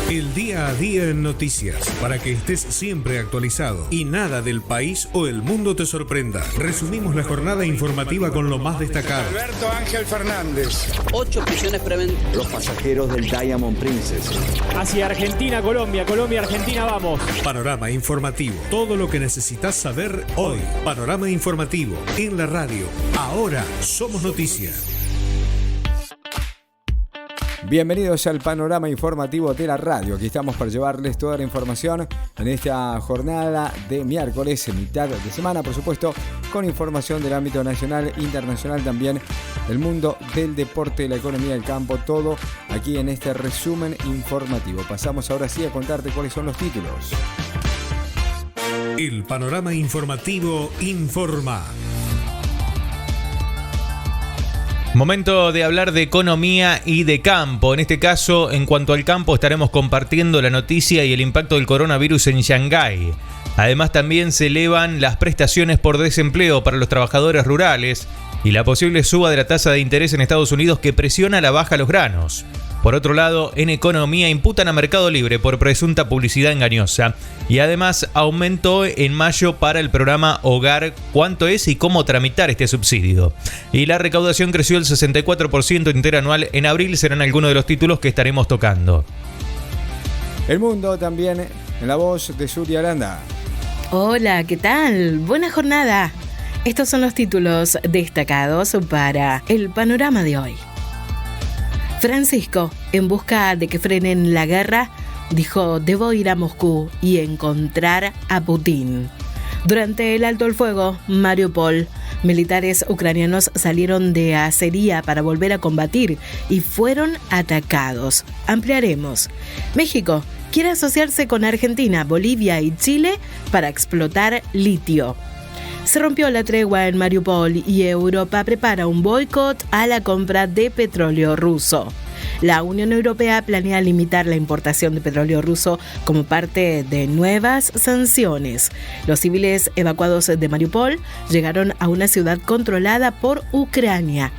El día a día en noticias, para que estés siempre actualizado y nada del país o el mundo te sorprenda. Resumimos la jornada informativa con lo más destacado. Alberto Ángel Fernández. 8 prisiones preventivas. Los pasajeros del Diamond Princess. Hacia Argentina, Colombia, Argentina, vamos. Panorama informativo. Todo lo que necesitas saber hoy. Panorama informativo. En la radio. Ahora somos noticias. Bienvenidos al panorama informativo de la radio. Aquí estamos para llevarles toda la información en esta jornada de miércoles, mitad de semana, por supuesto, con información del ámbito nacional, internacional, también del mundo del deporte, la economía, el campo, todo aquí en este resumen informativo. Pasamos ahora sí a contarte cuáles son los títulos. El panorama informativo informa. Momento de hablar de economía y de campo. En este caso, en cuanto al campo, estaremos compartiendo la noticia y el impacto del coronavirus en Shanghái. Además, también se elevan las prestaciones por desempleo para los trabajadores rurales y la posible suba de la tasa de interés en Estados Unidos que presiona a la baja los granos. Por otro lado, en economía imputan a Mercado Libre por presunta publicidad engañosa y además aumentó en mayo para el programa Hogar cuánto es y cómo tramitar este subsidio. Y la recaudación creció el 64% interanual en abril, serán algunos de los títulos que estaremos tocando. El mundo también en la voz de Suri Aranda. Hola, ¿qué tal? Buena jornada. Estos son los títulos destacados para el panorama de hoy. Francisco, en busca de que frenen la guerra, dijo: debo ir a Moscú y encontrar a Putin. Durante el alto el fuego, Mariupol, militares ucranianos salieron de acería para volver a combatir y fueron atacados. Ampliaremos. México quiere asociarse con Argentina, Bolivia y Chile para explotar litio. Se rompió la tregua en Mariupol y Europa prepara un boicot a la compra de petróleo ruso. La Unión Europea planea limitar la importación de petróleo ruso como parte de nuevas sanciones. Los civiles evacuados de Mariupol llegaron a una ciudad controlada por Ucrania.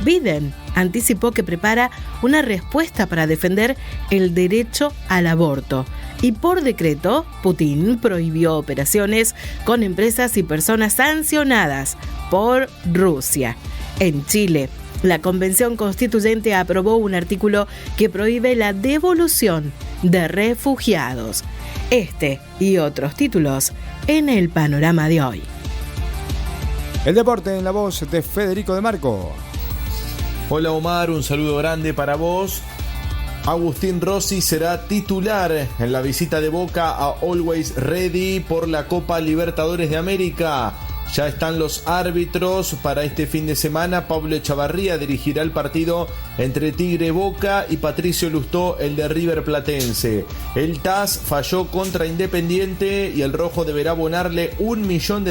Biden anticipó que prepara una respuesta para defender el derecho al aborto. Y por decreto, Putin prohibió operaciones con empresas y personas sancionadas por Rusia. En Chile, la Convención Constituyente aprobó un artículo que prohíbe la devolución de refugiados. Este y otros títulos en el panorama de hoy. El deporte en la voz de Federico de Marco. Hola Omar, un saludo grande para vos. Agustín Rossi será titular en la visita de Boca a Always Ready por la Copa Libertadores de América. Ya están los árbitros para este fin de semana. Pablo Echavarría dirigirá el partido entre Tigre Boca y Patricio Lustó, el de River Platense. El TAS falló contra Independiente y el rojo deberá abonarle $1 millón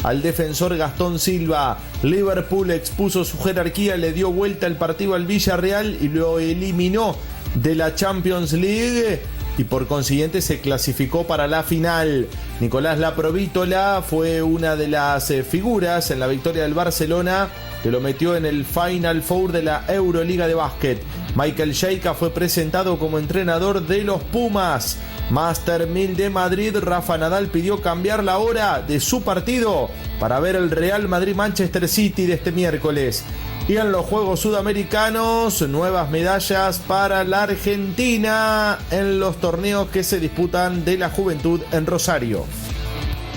al defensor Gastón Silva. Liverpool expuso su jerarquía, le dio vuelta el partido al Villarreal y lo eliminó de la Champions League y por consiguiente se clasificó para la final. Nicolás Laprovítola fue una de las figuras en la victoria del Barcelona, que lo metió en el Final Four de la Euroliga de básquet. Michael Sheika fue presentado como entrenador de los Pumas. Master 1000 de Madrid, Rafa Nadal pidió cambiar la hora de su partido para ver el Real Madrid-Manchester City de este miércoles. Y en los Juegos Sudamericanos, nuevas medallas para la Argentina en los torneos que se disputan de la juventud en Rosario.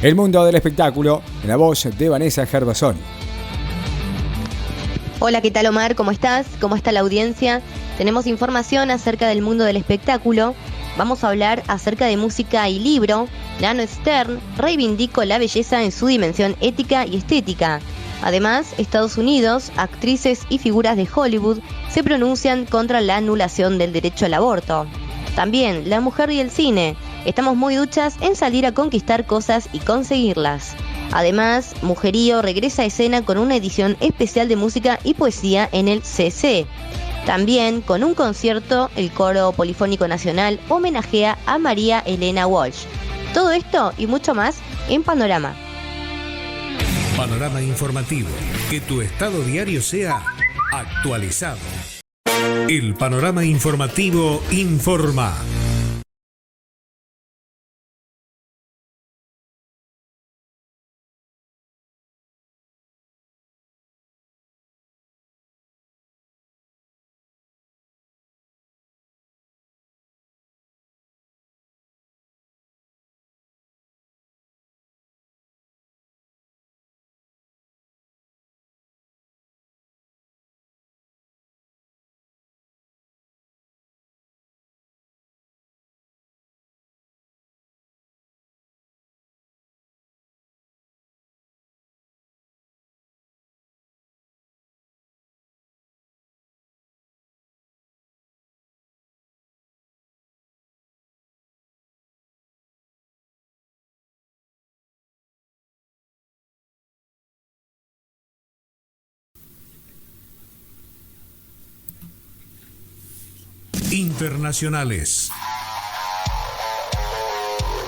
El mundo del espectáculo, en la voz de Vanessa Gervasón. Hola, ¿qué tal Omar? ¿Cómo estás? ¿Cómo está la audiencia? Tenemos información acerca del mundo del espectáculo. Vamos a hablar acerca de música y libro. Nano Stern reivindicó la belleza en su dimensión ética y estética. Además, Estados Unidos, actrices y figuras de Hollywood se pronuncian contra la anulación del derecho al aborto. También, la mujer y el cine. Estamos muy duchas en salir a conquistar cosas y conseguirlas. Además, Mujerío regresa a escena con una edición especial de música y poesía en el CC. También, con un concierto, el Coro Polifónico Nacional homenajea a María Elena Walsh. Todo esto y mucho más en Panorama. Panorama informativo. Que tu estado diario sea actualizado. El panorama informativo informa. Internacionales.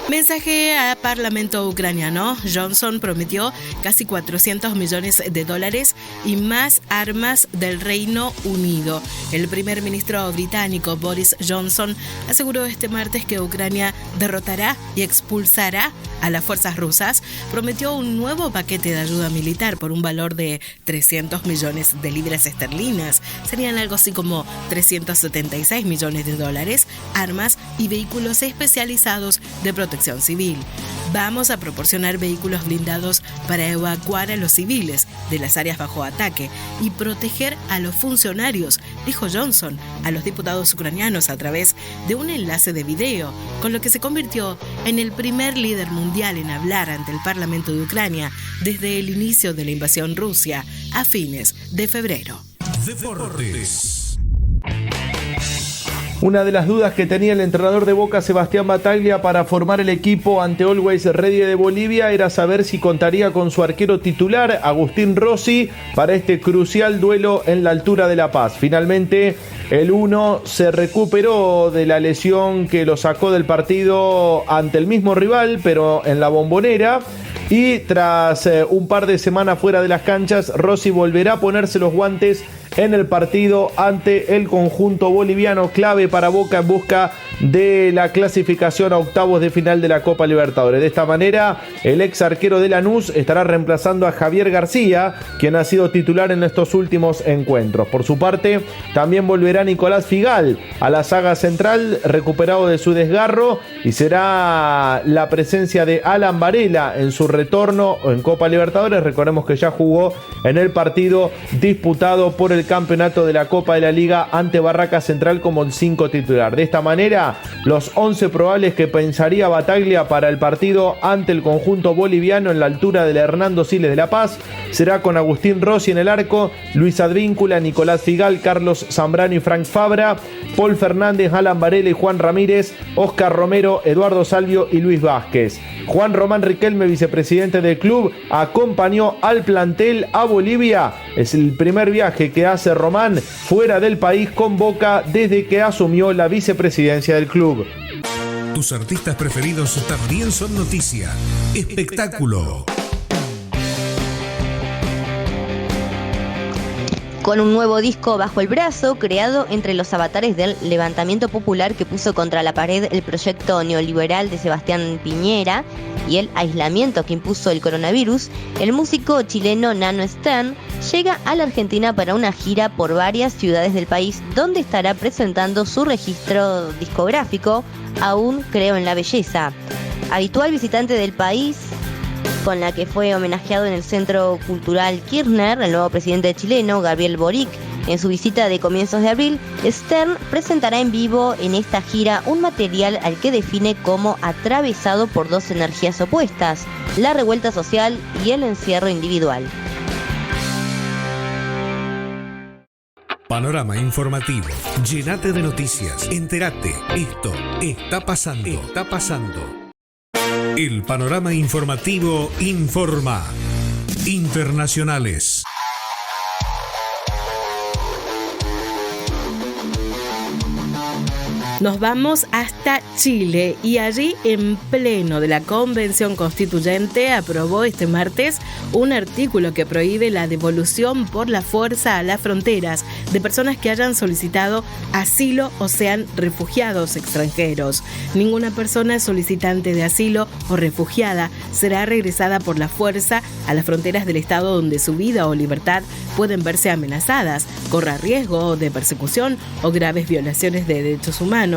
Mensaje al Parlamento ucraniano. Johnson prometió casi $400 millones y más armas del Reino Unido. El primer ministro británico Boris Johnson aseguró este martes que Ucrania derrotará y expulsará a las fuerzas rusas. Prometió un nuevo paquete de ayuda militar por un valor de 300 millones de libras esterlinas. Serían algo así como $376 millones, armas y vehículos especializados de protección civil. Vamos a proporcionar vehículos blindados para evacuar a los civiles de las áreas bajo ataque y proteger a los funcionarios, dijo Johnson a los diputados ucranianos a través de un enlace de video, con lo que se convirtió en el primer líder mundial en hablar ante el Parlamento de Ucrania desde el inicio de la invasión rusa a fines de febrero. Deportes. Una de las dudas que tenía el entrenador de Boca, Sebastián Battaglia, para formar el equipo ante Always Ready de Bolivia era saber si contaría con su arquero titular, Agustín Rossi, para este crucial duelo en la altura de La Paz. Finalmente, el 1 se recuperó de la lesión que lo sacó del partido ante el mismo rival, pero en la Bombonera. Y tras un par de semanas fuera de las canchas, Rossi volverá a ponerse los guantes en el partido ante el conjunto boliviano, clave para Boca en busca de la clasificación a octavos de final de la Copa Libertadores. De esta manera, el ex arquero de Lanús estará reemplazando a Javier García, quien ha sido titular en estos últimos encuentros. Por su parte, también volverá Nicolás Figal a la saga central, recuperado de su desgarro, y será la presencia de Alan Varela en su retorno en Copa Libertadores. Recordemos que ya jugó en el partido disputado por el campeonato de la Copa de la Liga ante Barraca Central como el 5 titular. De esta manera, los 11 probables que pensaría Battaglia para el partido ante el conjunto boliviano en la altura del Hernando Siles de La Paz será con Agustín Rossi en el arco, Luis Advíncula, Nicolás Figal, Carlos Zambrano y Frank Fabra, Paul Fernández, Alan Varela y Juan Ramírez, Oscar Romero, Eduardo Salvio y Luis Vázquez. Juan Román Riquelme, vicepresidente del club, acompañó al plantel a Bolivia. Es el primer viaje que hace Román fuera del país con Boca desde que asumió la vicepresidencia del club. Tus artistas preferidos también son noticia. Espectáculo. Con un nuevo disco bajo el brazo, creado entre los avatares del levantamiento popular que puso contra la pared el proyecto neoliberal de Sebastián Piñera y el aislamiento que impuso el coronavirus, el músico chileno Nano Stern llega a la Argentina para una gira por varias ciudades del país, donde estará presentando su registro discográfico, Aún Creo en la Belleza. Habitual visitante del país, con la que fue homenajeado en el Centro Cultural Kirchner, el nuevo presidente chileno, Gabriel Boric, en su visita de comienzos de abril, Stern presentará en vivo en esta gira un material al que define como atravesado por dos energías opuestas, la revuelta social y el encierro individual. Panorama informativo. Llénate de noticias. Entérate. Esto está pasando. Está pasando. El panorama informativo informa. Internacionales. Nos vamos hasta Chile y allí, en pleno de la Convención Constituyente, aprobó este martes un artículo que prohíbe la devolución por la fuerza a las fronteras de personas que hayan solicitado asilo o sean refugiados extranjeros. Ninguna persona solicitante de asilo o refugiada será regresada por la fuerza a las fronteras del estado donde su vida o libertad pueden verse amenazadas, corra riesgo de persecución o graves violaciones de derechos humanos,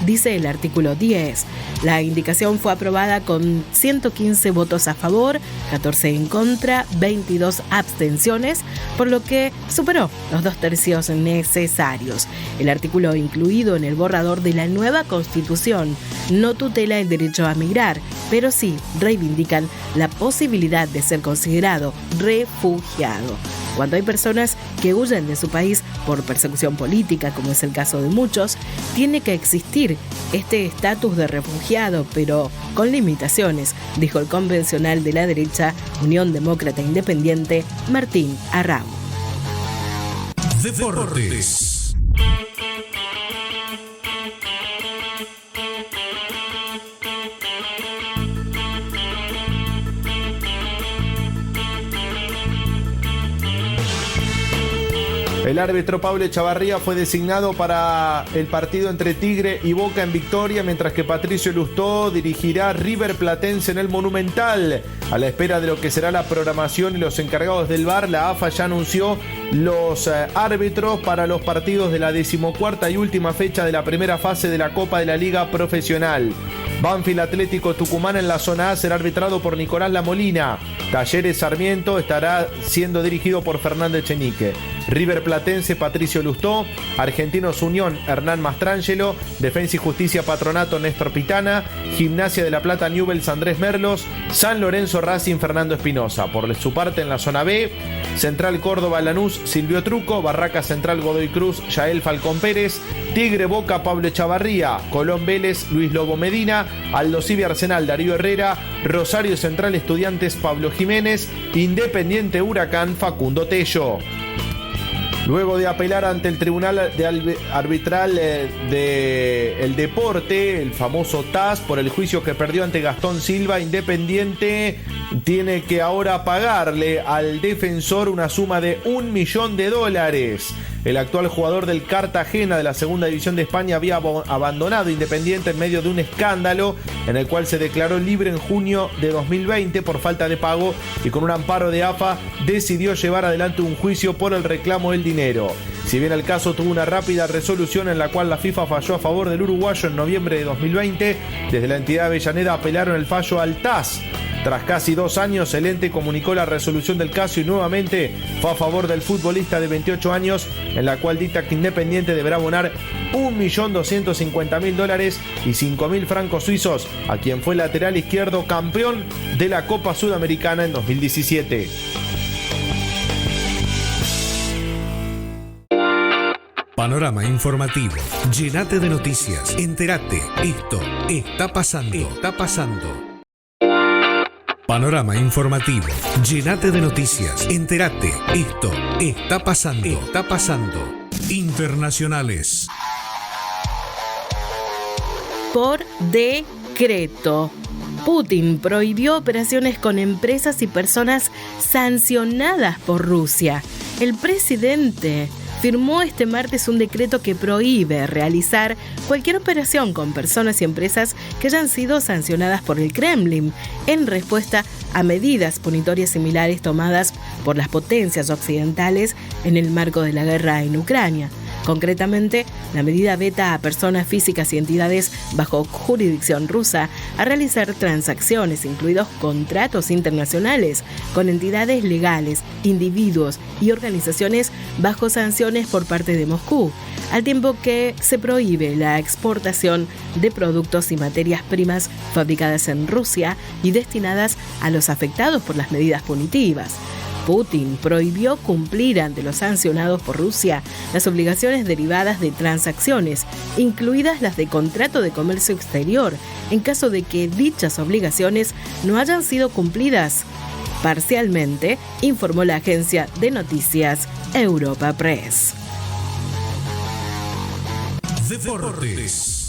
dice el artículo 10. La indicación fue aprobada con 115 votos a favor, 14 en contra, 22 abstenciones, por lo que superó los 2/3 necesarios. El artículo incluido en el borrador de la nueva Constitución no tutela el derecho a migrar, pero sí reivindican la posibilidad de ser considerado refugiado. Cuando hay personas que huyen de su país por persecución política, como es el caso de muchos, tiene que existir este estatus de refugiado, pero con limitaciones, dijo el convencional de la derecha Unión Demócrata Independiente, Martín Arrau. Deportes. El árbitro Pablo Echavarría fue designado para el partido entre Tigre y Boca en Victoria, mientras que Patricio Lustó dirigirá River Platense en el Monumental. A la espera de lo que será la programación y los encargados del VAR, la AFA ya anunció los árbitros para los partidos de la 14ª y última fecha de la primera fase de la Copa de la Liga Profesional. Banfield Atlético Tucumán en la zona A será arbitrado por Nicolás Lamolina. Talleres Sarmiento estará siendo dirigido por Fernando Echenique. River Platense Patricio Lustó, Argentinos Unión Hernán Mastrangelo, Defensa y Justicia Patronato Néstor Pitana, Gimnasia de la Plata Newell's Andrés Merlos, San Lorenzo Racing Fernando Espinosa. Por su parte en la zona B, Central Córdoba Lanús Silvio Truco, Barraca Central Godoy Cruz Yael Falcón Pérez, Tigre Boca Pablo Echavarría, Colón Vélez Luis Lobo Medina, Aldosivi Arsenal Darío Herrera, Rosario Central Estudiantes Pablo Jiménez, Independiente Huracán Facundo Tello. Luego de apelar ante el Tribunal Arbitral del Deporte, el famoso TAS, por el juicio que perdió ante Gastón Silva, Independiente tiene que ahora pagarle al defensor una suma de $1 millón. El actual jugador del Cartagena de la segunda división de España había abandonado Independiente en medio de un escándalo en el cual se declaró libre en junio de 2020 por falta de pago, y con un amparo de AFA decidió llevar adelante un juicio por el reclamo del dinero. Si bien el caso tuvo una rápida resolución en la cual la FIFA falló a favor del uruguayo en noviembre de 2020, desde la entidad avellaneda apelaron el fallo al TAS. Tras casi 2 años, el ente comunicó la resolución del caso y nuevamente fue a favor del futbolista de 28 años, en la cual dicta que Independiente deberá abonar $1.250.000 y 5.000 francos suizos a quien fue lateral izquierdo campeón de la Copa Sudamericana en 2017. Panorama informativo. Llenate de noticias. Entérate. Esto está pasando. Está pasando. Panorama informativo. Llenate de noticias. Entérate. Esto está pasando. Está pasando. Internacionales. Por decreto, Putin prohibió operaciones con empresas y personas sancionadas por Rusia. El presidente firmó este martes un decreto que prohíbe realizar cualquier operación con personas y empresas que hayan sido sancionadas por el Kremlin, en respuesta a medidas punitorias similares tomadas por las potencias occidentales en el marco de la guerra en Ucrania. Concretamente, la medida veta a personas físicas y entidades bajo jurisdicción rusa a realizar transacciones, incluidos contratos internacionales, con entidades legales, individuos y organizaciones bajo sanciones por parte de Moscú, al tiempo que se prohíbe la exportación de productos y materias primas fabricadas en Rusia y destinadas a los afectados por las medidas punitivas. Putin prohibió cumplir ante los sancionados por Rusia las obligaciones derivadas de transacciones, incluidas las de contrato de comercio exterior, en caso de que dichas obligaciones no hayan sido cumplidas parcialmente, informó la agencia de noticias Europa Press. Deportes.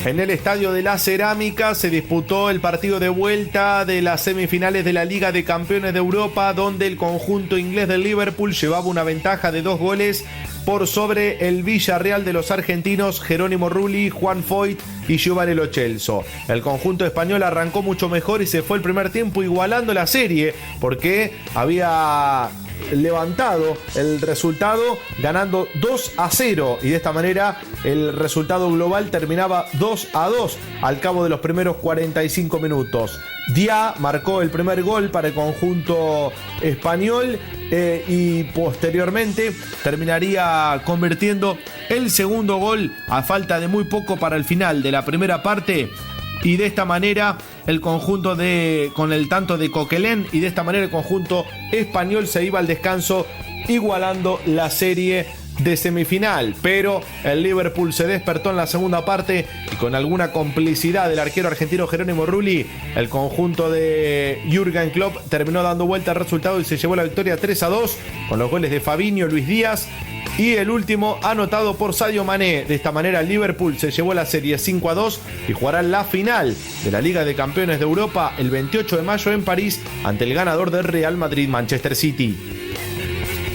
En el Estadio de la Cerámica se disputó el partido de vuelta de las semifinales de la Liga de Campeones de Europa, donde el conjunto inglés del Liverpool llevaba una ventaja de 2 goles por sobre el Villarreal de los argentinos Jerónimo Rulli, Juan Foyt y Giovanni Lo Celso. El conjunto español arrancó mucho mejor y se fue el primer tiempo igualando la serie, porque había levantado el resultado ganando 2-0, y de esta manera el resultado global terminaba 2-2 al cabo de los primeros 45 minutos. Dia marcó el primer gol para el conjunto español y posteriormente terminaría convirtiendo el segundo gol a falta de muy poco para el final de la primera parte. Y de esta manera el conjunto con el tanto de Coquelin, y de esta manera el conjunto español se iba al descanso igualando la serie de semifinal. Pero el Liverpool se despertó en la segunda parte y con alguna complicidad del arquero argentino Jerónimo Rulli, el conjunto de Jürgen Klopp terminó dando vuelta al resultado y se llevó la victoria 3-2 con los goles de Fabinho, Luis Díaz Y el último anotado por Sadio Mané. De esta manera Liverpool se llevó la serie 5-2 y jugará la final de la Liga de Campeones de Europa el 28 de mayo en París ante el ganador del Real Madrid-Manchester City.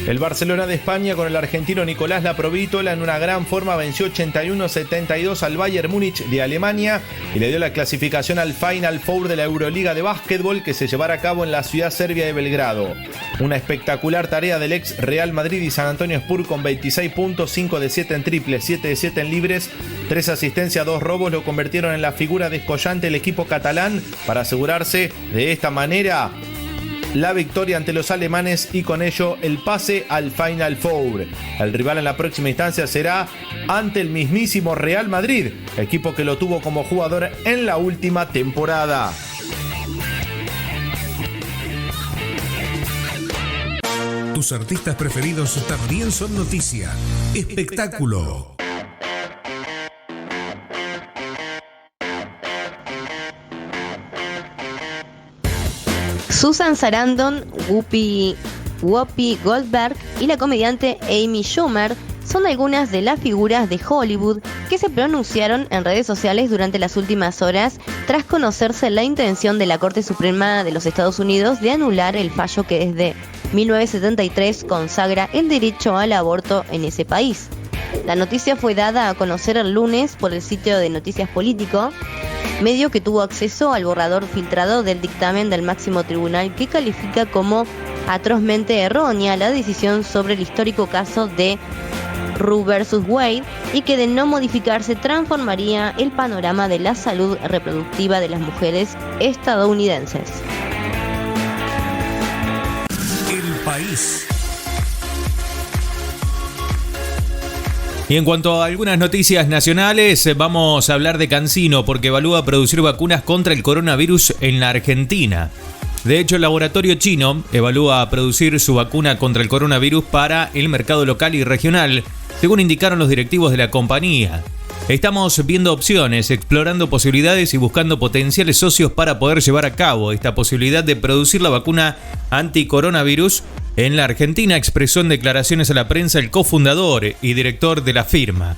El Barcelona de España con el argentino Nicolás Laprovítola en una gran forma venció 81-72 al Bayern Múnich de Alemania y le dio la clasificación al Final Four de la Euroliga de básquetbol que se llevará a cabo en la ciudad serbia de Belgrado. Una espectacular tarea del ex Real Madrid y San Antonio Spurs con 26 puntos, 5 de 7 en triples, 7 de 7 en libres, 3 asistencias, 2 robos lo convirtieron en la figura descollante del equipo catalán para asegurarse de esta manera la victoria ante los alemanes y con ello el pase al Final Four. El rival en la próxima instancia será ante el mismísimo Real Madrid, equipo que lo tuvo como jugador en la última temporada. Tus artistas preferidos también son noticia. Espectáculo. Susan Sarandon, Whoopi Goldberg y la comediante Amy Schumer son algunas de las figuras de Hollywood que se pronunciaron en redes sociales durante las últimas horas tras conocerse la intención de la Corte Suprema de los Estados Unidos de anular el fallo que desde 1973 consagra el derecho al aborto en ese país. La noticia fue dada a conocer el lunes por el sitio de Noticias Político, medio que tuvo acceso al borrador filtrado del dictamen del máximo tribunal que califica como atrozmente errónea la decisión sobre el histórico caso de Roe vs. Wade y que de no modificarse transformaría el panorama de la salud reproductiva de las mujeres estadounidenses. El país. Y en cuanto a algunas noticias nacionales, vamos a hablar de CanSino porque evalúa producir vacunas contra el coronavirus en la Argentina. De hecho, el laboratorio chino evalúa producir su vacuna contra el coronavirus para el mercado local y regional, según indicaron los directivos de la compañía. Estamos viendo opciones, explorando posibilidades y buscando potenciales socios para poder llevar a cabo esta posibilidad de producir la vacuna anticoronavirus en la Argentina, expresó en declaraciones a la prensa el cofundador y director de la firma.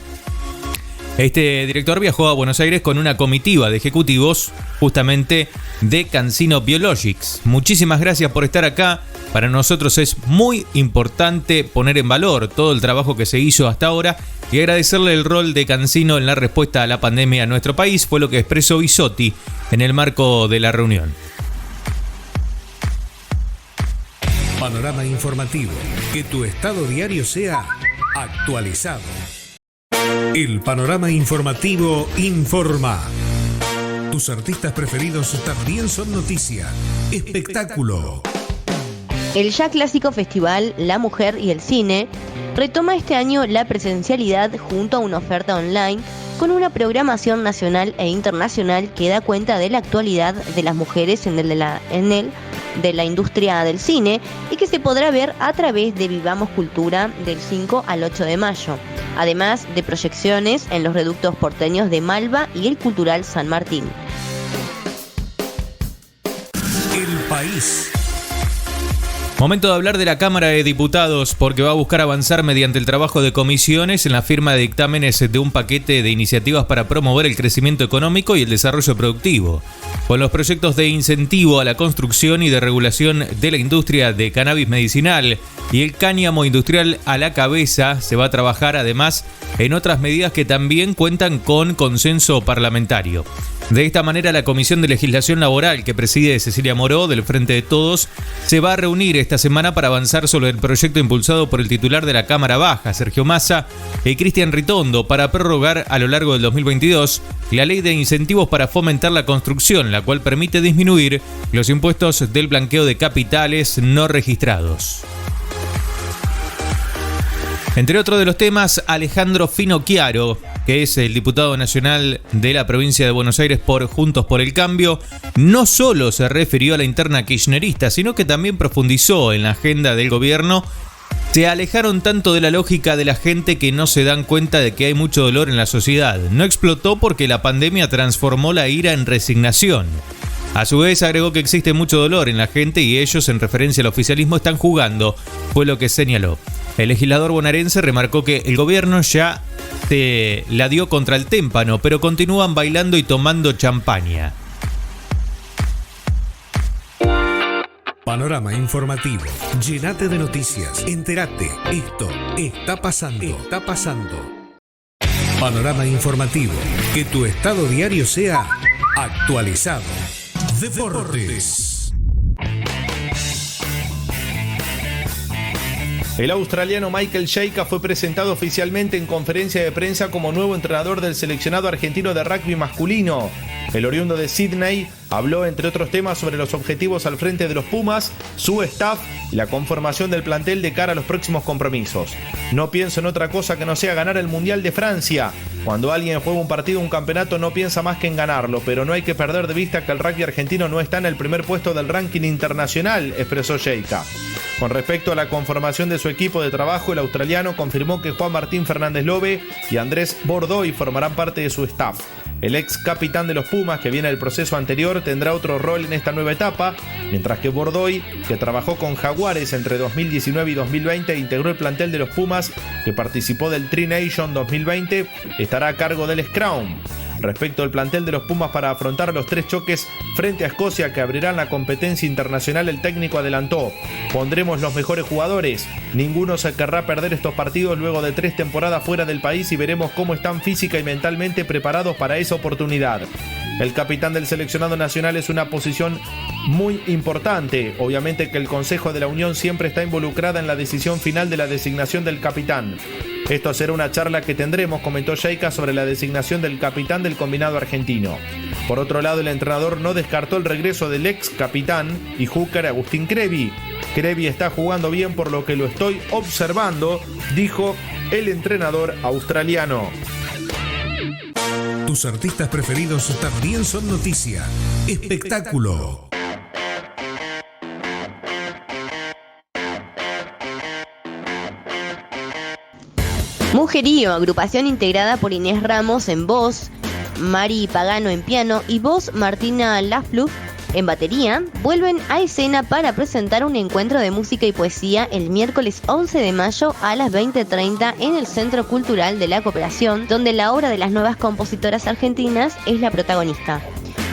Este director viajó a Buenos Aires con una comitiva de ejecutivos justamente de CanSino Biologics. Muchísimas gracias por estar acá. Para nosotros es muy importante poner en valor todo el trabajo que se hizo hasta ahora y agradecerle el rol de CanSino en la respuesta a la pandemia en nuestro país, fue lo que expresó Bisotti en el marco de la reunión. Panorama informativo. Que tu estado diario sea actualizado. El panorama informativo informa. Tus artistas preferidos también son noticia. Espectáculo. El ya clásico festival La Mujer y el Cine retoma este año la presencialidad junto a una oferta online con una programación nacional e internacional que da cuenta de la actualidad de las mujeres en el de la industria del cine y que se podrá ver a través de Vivamos Cultura del 5 al 8 de mayo, además de proyecciones en los reductos porteños de Malva y el Cultural San Martín. El país. Momento de hablar de la Cámara de Diputados porque va a buscar avanzar mediante el trabajo de comisiones en la firma de dictámenes de un paquete de iniciativas para promover el crecimiento económico y el desarrollo productivo. Con los proyectos de incentivo a la construcción y de regulación de la industria de cannabis medicinal y el cáñamo industrial a la cabeza, se va a trabajar además en otras medidas que también cuentan con consenso parlamentario. De esta manera, la Comisión de Legislación Laboral, que preside Cecilia Moró, del Frente de Todos, se va a reunir esta semana para avanzar sobre el proyecto impulsado por el titular de la Cámara Baja, Sergio Massa, y Cristian Ritondo, para prorrogar a lo largo del 2022 la ley de incentivos para fomentar la construcción, la cual permite disminuir los impuestos del blanqueo de capitales no registrados. Entre otros de los temas, Alejandro Finocchiaro, que es el diputado nacional de la provincia de Buenos Aires por Juntos por el Cambio, no solo se refirió a la interna kirchnerista, sino que también profundizó en la agenda del gobierno. Se alejaron tanto de la lógica de la gente que no se dan cuenta de que hay mucho dolor en la sociedad. No explotó porque la pandemia transformó la ira en resignación. A su vez agregó que existe mucho dolor en la gente y ellos, en referencia al oficialismo, están jugando, fue lo que señaló. El legislador bonaerense remarcó que el gobierno ya se la dio contra el témpano, pero continúan bailando y tomando champaña. Panorama informativo. Llénate de noticias. Entérate. Esto está pasando. Está pasando. Panorama informativo. Que tu estado diario sea actualizado. Deportes. El australiano Michael Cheika fue presentado oficialmente en conferencia de prensa como nuevo entrenador del seleccionado argentino de rugby masculino. El oriundo de Sydney habló, entre otros temas, sobre los objetivos al frente de los Pumas, su staff y la conformación del plantel de cara a los próximos compromisos. No pienso en otra cosa que no sea ganar el Mundial de Francia. Cuando alguien juega un partido o un campeonato no piensa más que en ganarlo, pero no hay que perder de vista que el rugby argentino no está en el primer puesto del ranking internacional, expresó Cheika. Con respecto a la conformación de su equipo de trabajo, el australiano confirmó que Juan Martín Fernández Lobe y Andrés Bordoy formarán parte de su staff. El ex capitán de los Pumas, que viene del proceso anterior, tendrá otro rol en esta nueva etapa, mientras que Bordoy, que trabajó con Jaguares entre 2019 y 2020 e integró el plantel de los Pumas, que participó del Tri Nation 2020, estará a cargo del Scrum. Respecto al plantel de los Pumas para afrontar los 3 choques frente a Escocia que abrirán la competencia internacional, el técnico adelantó: pondremos los mejores jugadores, ninguno se querrá perder estos partidos luego de 3 temporadas fuera del país y veremos cómo están física y mentalmente preparados para esa oportunidad. El capitán del seleccionado nacional es una posición muy importante. Obviamente que el Consejo de la Unión siempre está involucrada en la decisión final de la designación del capitán. Esto será una charla que tendremos, comentó Cheika, sobre la designación del capitán del combinado argentino. Por otro lado, el entrenador no descartó el regreso del ex capitán y hooker Agustín Crevi. Crevi está jugando bien por lo que lo estoy observando, dijo el entrenador australiano. Tus artistas preferidos también son noticia. Espectáculo. Mujerío, agrupación integrada por Inés Ramos en voz, Mari Pagano en piano y voz Martina Lafluf en batería, vuelven a escena para presentar un encuentro de música y poesía el miércoles 11 de mayo a las 20:30 en el Centro Cultural de la Cooperación, donde la obra de las nuevas compositoras argentinas es la protagonista.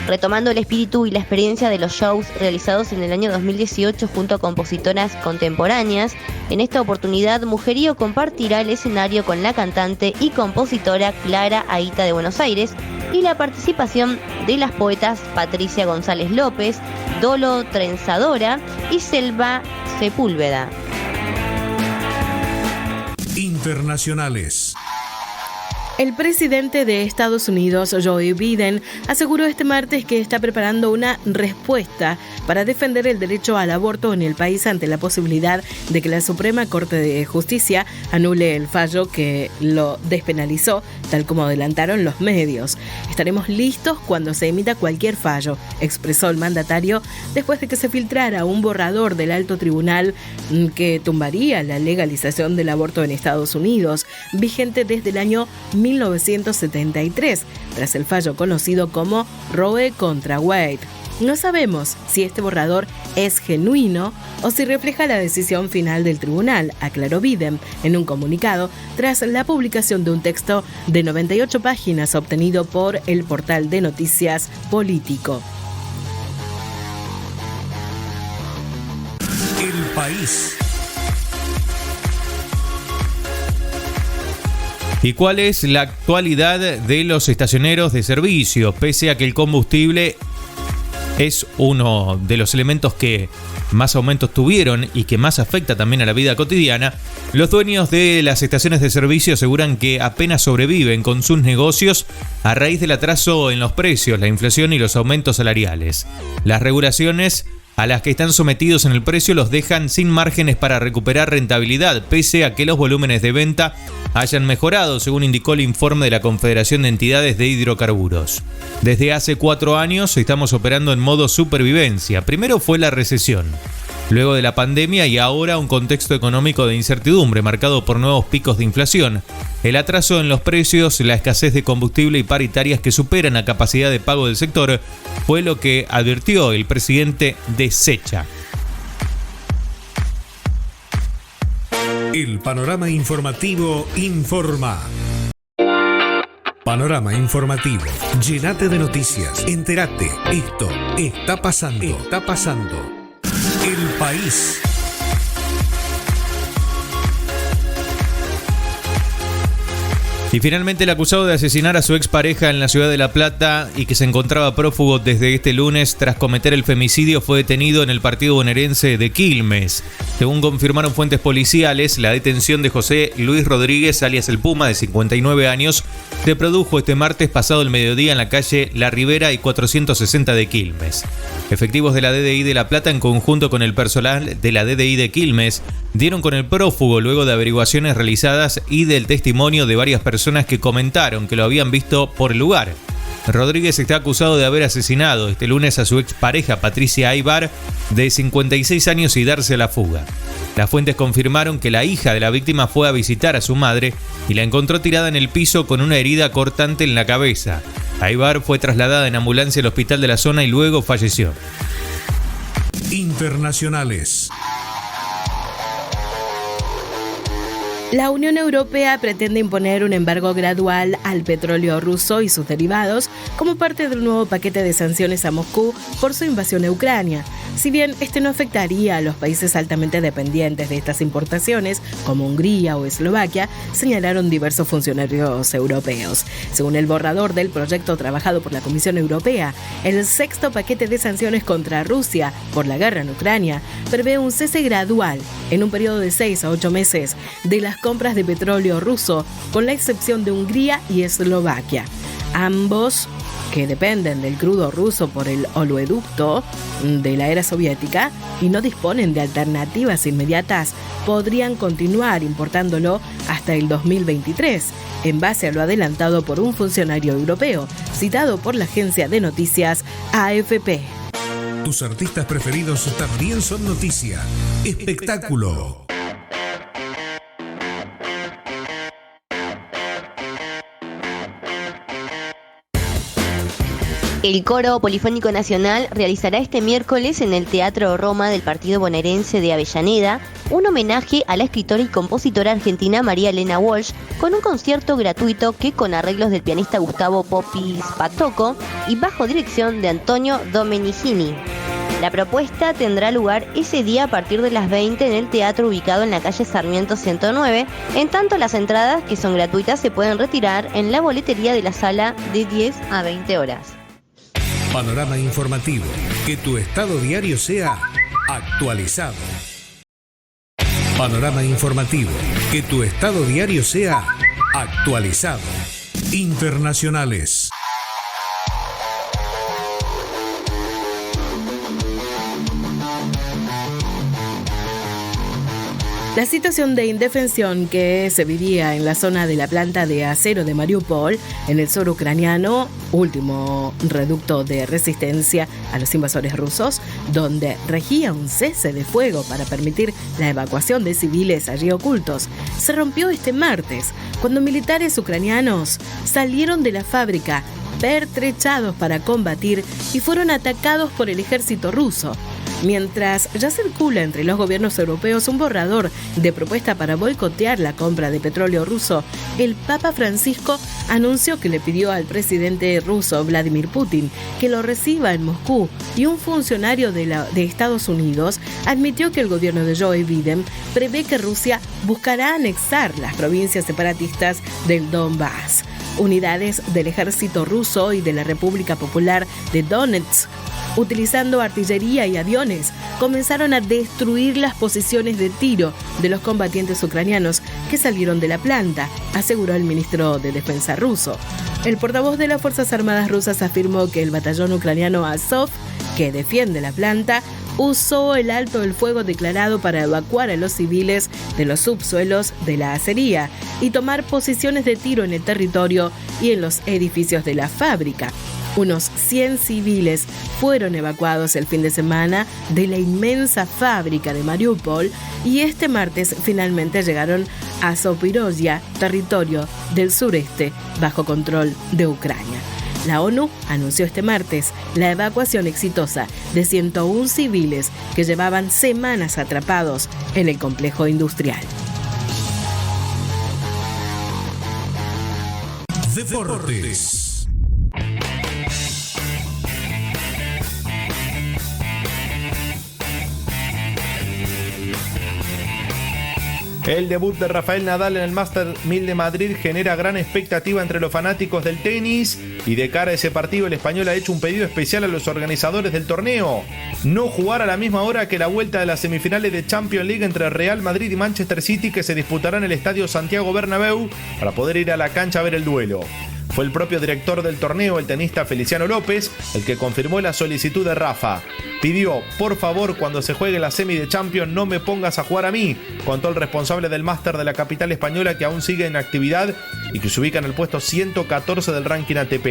Retomando el espíritu y la experiencia de los shows realizados en el año 2018 junto a compositoras contemporáneas, en esta oportunidad Mujerío compartirá el escenario con la cantante y compositora Clara Aita de Buenos Aires y la participación de las poetas Patricia González López, Dolo Trenzadora y Selva Sepúlveda. Internacionales. El presidente de Estados Unidos, Joe Biden, aseguró este martes que está preparando una respuesta para defender el derecho al aborto en el país ante la posibilidad de que la Suprema Corte de Justicia anule el fallo que lo despenalizó, tal como adelantaron los medios. Estaremos listos cuando se emita cualquier fallo, expresó el mandatario después de que se filtrara un borrador del alto tribunal que tumbaría la legalización del aborto en Estados Unidos, vigente desde el año 1973, tras el fallo conocido como Roe contra Wade. No sabemos si este borrador es genuino o si refleja la decisión final del tribunal, aclaró Biden en un comunicado tras la publicación de un texto de 98 páginas obtenido por el portal de noticias Político. El país. ¿Y cuál es la actualidad de los estacioneros de servicio? Pese a que el combustible es uno de los elementos que más aumentos tuvieron y que más afecta también a la vida cotidiana, los dueños de las estaciones de servicio aseguran que apenas sobreviven con sus negocios a raíz del atraso en los precios, la inflación y los aumentos salariales. Las regulaciones a las que están sometidos en el precio los dejan sin márgenes para recuperar rentabilidad, pese a que los volúmenes de venta hayan mejorado, según indicó el informe de la Confederación de Entidades de Hidrocarburos. Desde hace 4 años estamos operando en modo supervivencia. Primero fue la recesión, luego de la pandemia y ahora un contexto económico de incertidumbre marcado por nuevos picos de inflación, el atraso en los precios, la escasez de combustible y paritarias que superan la capacidad de pago del sector, fue lo que advirtió el presidente de SECHA. El panorama informativo informa. Panorama informativo. Llénate de noticias. Entérate. Esto está pasando. Está pasando. El país. Y finalmente el acusado de asesinar a su expareja en la ciudad de La Plata y que se encontraba prófugo desde este lunes tras cometer el femicidio fue detenido en el partido bonaerense de Quilmes. Según confirmaron fuentes policiales, la detención de José Luis Rodríguez, alias El Puma, de 59 años, se produjo este martes pasado el mediodía en la calle La Ribera y 460 de Quilmes. Efectivos de la DDI de La Plata, en conjunto con el personal de la DDI de Quilmes, dieron con el prófugo luego de averiguaciones realizadas y del testimonio de varias personas que comentaron que lo habían visto por el lugar. Rodríguez está acusado de haber asesinado este lunes a su expareja Patricia Aybar, de 56 años, y darse a la fuga. Las fuentes confirmaron que la hija de la víctima fue a visitar a su madre y la encontró tirada en el piso con una herida cortante en la cabeza. Aybar fue trasladada en ambulancia al hospital de la zona y luego falleció. Internacionales. La Unión Europea pretende imponer un embargo gradual al petróleo ruso y sus derivados como parte del nuevo paquete de sanciones a Moscú por su invasión a Ucrania. Si bien este no afectaría a los países altamente dependientes de estas importaciones, como Hungría o Eslovaquia, señalaron diversos funcionarios europeos. Según el borrador del proyecto trabajado por la Comisión Europea, el sexto paquete de sanciones contra Rusia por la guerra en Ucrania prevé un cese gradual en un periodo de 6 a 8 meses de las compras de petróleo ruso, con la excepción de Hungría y Eslovaquia. Ambos, que dependen del crudo ruso por el oleoducto de la era soviética y no disponen de alternativas inmediatas, podrían continuar importándolo hasta el 2023, en base a lo adelantado por un funcionario europeo, citado por la agencia de noticias AFP. Tus artistas preferidos también son noticia. Espectáculo. El Coro Polifónico Nacional realizará este miércoles en el Teatro Roma del partido bonaerense de Avellaneda un homenaje a la escritora y compositora argentina María Elena Walsh, con un concierto gratuito que con arreglos del pianista Gustavo Popis Patocco y bajo dirección de Antonio Domenicini. La propuesta tendrá lugar ese día a partir de las 20 en el teatro ubicado en la calle Sarmiento 109, en tanto las entradas, que son gratuitas, se pueden retirar en la boletería de la sala de 10 a 20 horas. Panorama informativo. Que tu estado diario sea actualizado. Panorama informativo. Que tu estado diario sea actualizado. Internacionales. La situación de indefensión que se vivía en la zona de la planta de acero de Mariupol, en el sur ucraniano, último reducto de resistencia a los invasores rusos, donde regía un cese de fuego para permitir la evacuación de civiles allí ocultos, se rompió este martes, cuando militares ucranianos salieron de la fábrica pertrechados para combatir y fueron atacados por el ejército ruso. Mientras ya circula entre los gobiernos europeos un borrador de propuesta para boicotear la compra de petróleo ruso, el Papa Francisco anunció que le pidió al presidente ruso Vladimir Putin que lo reciba en Moscú, y un funcionario de Estados Unidos admitió que el gobierno de Joe Biden prevé que Rusia buscará anexar las provincias separatistas del Donbass. Unidades del ejército ruso y de la República Popular de Donetsk, utilizando artillería y aviones, comenzaron a destruir las posiciones de tiro de los combatientes ucranianos que salieron de la planta, aseguró el ministro de Defensa ruso. El portavoz de las Fuerzas Armadas rusas afirmó que el batallón ucraniano Azov, que defiende la planta, usó el alto el fuego declarado para evacuar a los civiles de los subsuelos de la acería y tomar posiciones de tiro en el territorio y en los edificios de la fábrica. Unos 100 civiles fueron evacuados el fin de semana de la inmensa fábrica de Mariupol y este martes finalmente llegaron a Zaporizhia, territorio del sureste bajo control de Ucrania. La ONU anunció este martes la evacuación exitosa de 101 civiles que llevaban semanas atrapados en el complejo industrial. Deportes. El debut de Rafael Nadal en el Master 1000 de Madrid genera gran expectativa entre los fanáticos del tenis, y de cara a ese partido el español ha hecho un pedido especial a los organizadores del torneo: no jugar a la misma hora que la vuelta de las semifinales de Champions League entre Real Madrid y Manchester City, que se disputará en el estadio Santiago Bernabéu, para poder ir a la cancha a ver el duelo. Fue el propio director del torneo, el tenista Feliciano López, el que confirmó la solicitud de Rafa. Pidió: por favor, cuando se juegue la semi de Champions, no me pongas a jugar a mí, contó el responsable del máster de la capital española, que aún sigue en actividad y que se ubica en el puesto 114 del ranking ATP.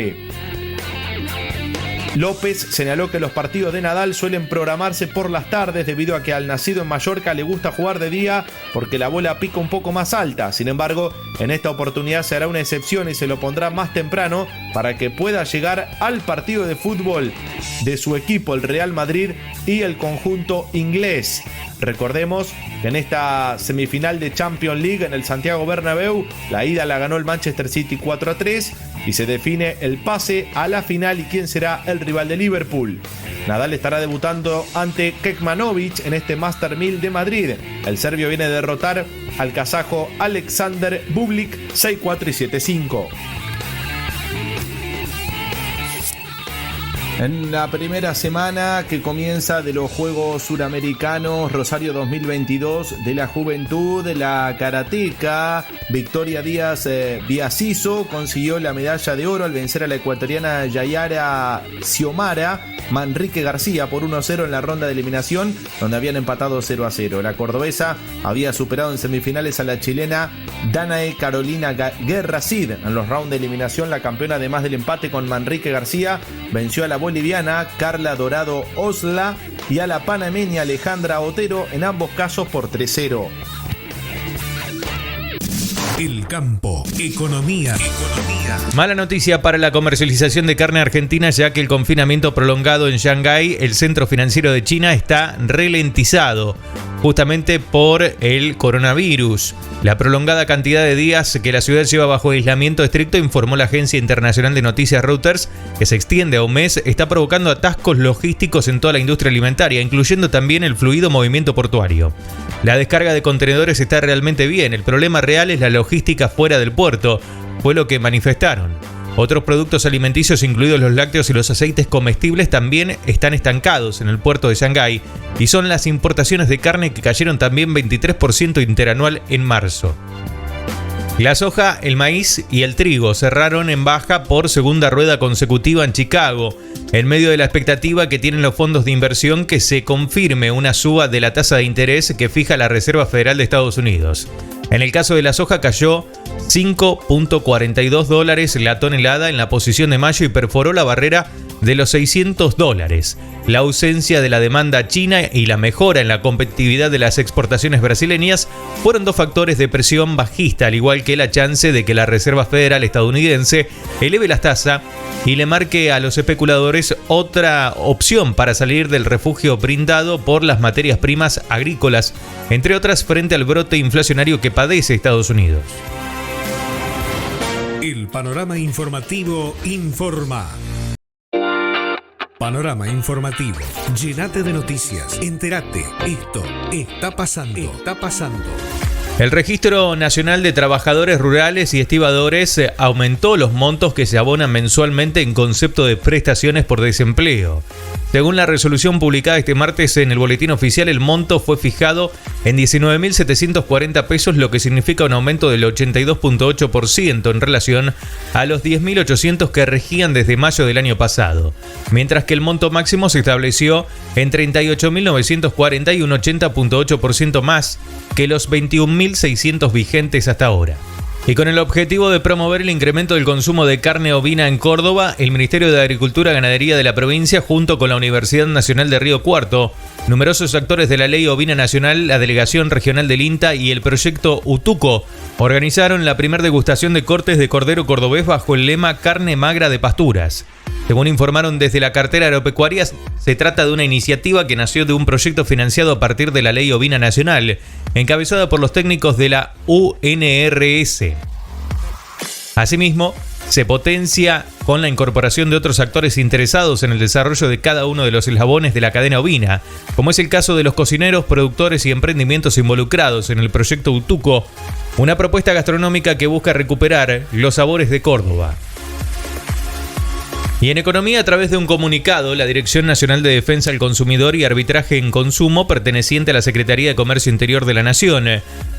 López señaló que los partidos de Nadal suelen programarse por las tardes, debido a que al nacido en Mallorca le gusta jugar de día porque la bola pica un poco más alta. Sin embargo, en esta oportunidad se hará una excepción y se lo pondrá más temprano para que pueda llegar al partido de fútbol de su equipo, el Real Madrid, y el conjunto inglés. Recordemos que en esta semifinal de Champions League en el Santiago Bernabéu, la ida la ganó el Manchester City 4-3 y se define el pase a la final y quién será el rival de Liverpool. Nadal estará debutando ante Kekmanovic en este Master 1000 de Madrid. El serbio viene de derrotar al kazajo Alexander Bublik 6-4 y 7-5. En la primera semana que comienza de los Juegos Suramericanos Rosario 2022 de la Juventud, la karateca Victoria Díaz Biasiso consiguió la medalla de oro al vencer a la ecuatoriana Yayara Xiomara Manrique García por 1-0 en la ronda de eliminación, donde habían empatado 0-0. La cordobesa había superado en semifinales a la chilena Danae Carolina Guerra Cid. En los rounds de eliminación, la campeona, además del empate con Manrique García, venció a la boliviana Carla Dorado Osla y a la panameña Alejandra Otero, en ambos casos por 3-0. El campo, economía. Mala noticia para la comercialización de carne argentina, ya que el confinamiento prolongado en Shanghái, el centro financiero de China, está ralentizado justamente por el coronavirus. La prolongada cantidad de días que la ciudad lleva bajo aislamiento estricto, informó la agencia internacional de noticias Reuters, que se extiende a un mes, está provocando atascos logísticos en toda la industria alimentaria, incluyendo también el fluido movimiento portuario. La descarga de contenedores está realmente bien, el problema real es la logística fuera del puerto, fue lo que manifestaron. Otros productos alimenticios, incluidos los lácteos y los aceites comestibles, también están estancados en el puerto de Shanghái, y son las importaciones de carne que cayeron también 23% interanual en marzo. La soja, el maíz y el trigo cerraron en baja por segunda rueda consecutiva en Chicago, en medio de la expectativa que tienen los fondos de inversión que se confirme una suba de la tasa de interés que fija la Reserva Federal de Estados Unidos. En el caso de la soja, cayó $5.42 la tonelada en la posición de mayo y perforó la barrera de los $600. La ausencia de la demanda china y la mejora en la competitividad de las exportaciones brasileñas fueron dos factores de presión bajista, al igual que la chance de que la Reserva Federal estadounidense eleve la tasa y le marque a los especuladores otra opción para salir del refugio brindado por las materias primas agrícolas, entre otras, frente al brote inflacionario que padece Estados Unidos. El panorama informativo informa. Panorama informativo. Llénate de noticias. Entérate. Esto está pasando. El Registro Nacional de Trabajadores Rurales y Estibadores aumentó los montos que se abonan mensualmente en concepto de prestaciones por desempleo. Según la resolución publicada este martes en el Boletín Oficial, el monto fue fijado en 19.740 pesos, lo que significa un aumento del 82.8% en relación a los 10.800 que regían desde mayo del año pasado, mientras que el monto máximo se estableció en 38.940 y un 80.8% más que los 21.600 vigentes hasta ahora. Y con el objetivo de promover el incremento del consumo de carne ovina en Córdoba, el Ministerio de Agricultura y Ganadería de la provincia, junto con la Universidad Nacional de Río Cuarto, numerosos actores de la Ley Ovina Nacional, la Delegación Regional del INTA y el Proyecto Utuco, organizaron la primera degustación de cortes de cordero cordobés bajo el lema Carne Magra de Pasturas. Según informaron desde la cartera agropecuaria, se trata de una iniciativa que nació de un proyecto financiado a partir de la Ley Ovina Nacional, encabezada por los técnicos de la UNRS. Asimismo, se potencia con la incorporación de otros actores interesados en el desarrollo de cada uno de los eslabones de la cadena ovina, como es el caso de los cocineros, productores y emprendimientos involucrados en el proyecto Utuco, una propuesta gastronómica que busca recuperar los sabores de Córdoba. Y en economía, a través de un comunicado, la Dirección Nacional de Defensa del Consumidor y Arbitraje en Consumo, perteneciente a la Secretaría de Comercio Interior de la Nación,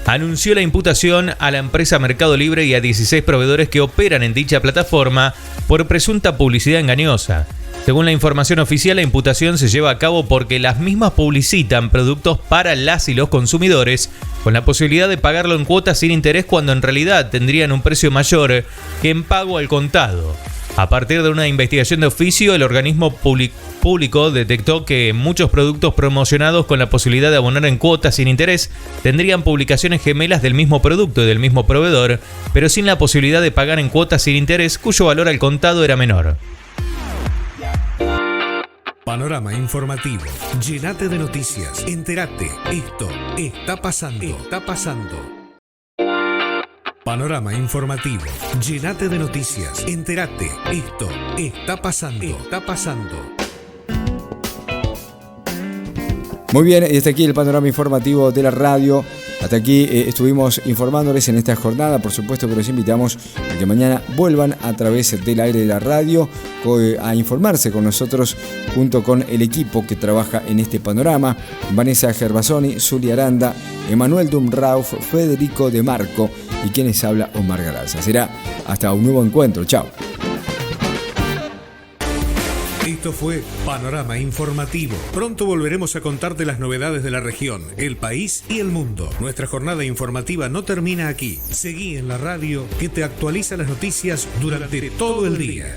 anunció la imputación a la empresa Mercado Libre y a 16 proveedores que operan en dicha plataforma por presunta publicidad engañosa. Según la información oficial, la imputación se lleva a cabo porque las mismas publicitan productos para las y los consumidores con la posibilidad de pagarlo en cuotas sin interés cuando en realidad tendrían un precio mayor que en pago al contado. A partir de una investigación de oficio, el organismo público detectó que muchos productos promocionados con la posibilidad de abonar en cuotas sin interés tendrían publicaciones gemelas del mismo producto y del mismo proveedor, pero sin la posibilidad de pagar en cuotas sin interés cuyo valor al contado era menor. Panorama informativo. Llénate de noticias. Entérate. Esto está pasando. Está pasando. Panorama informativo. Llénate de noticias. Entérate. Esto está pasando. Está pasando. Muy bien, y hasta aquí el panorama informativo de la radio. Hasta aquí estuvimos informándoles en esta jornada. Por supuesto que los invitamos a que mañana vuelvan a través del aire de la radio a informarse con nosotros junto con el equipo que trabaja en este panorama. Vanessa Gervasoni, Zulia Aranda, Emanuel Dumrauf, Federico De Marco y quienes habla Omar Garaza. Será hasta un nuevo encuentro. Chao. Esto fue Panorama Informativo. Pronto volveremos a contarte las novedades de la región, el país y el mundo. Nuestra jornada informativa no termina aquí. Seguí en la radio que te actualiza las noticias durante todo el día.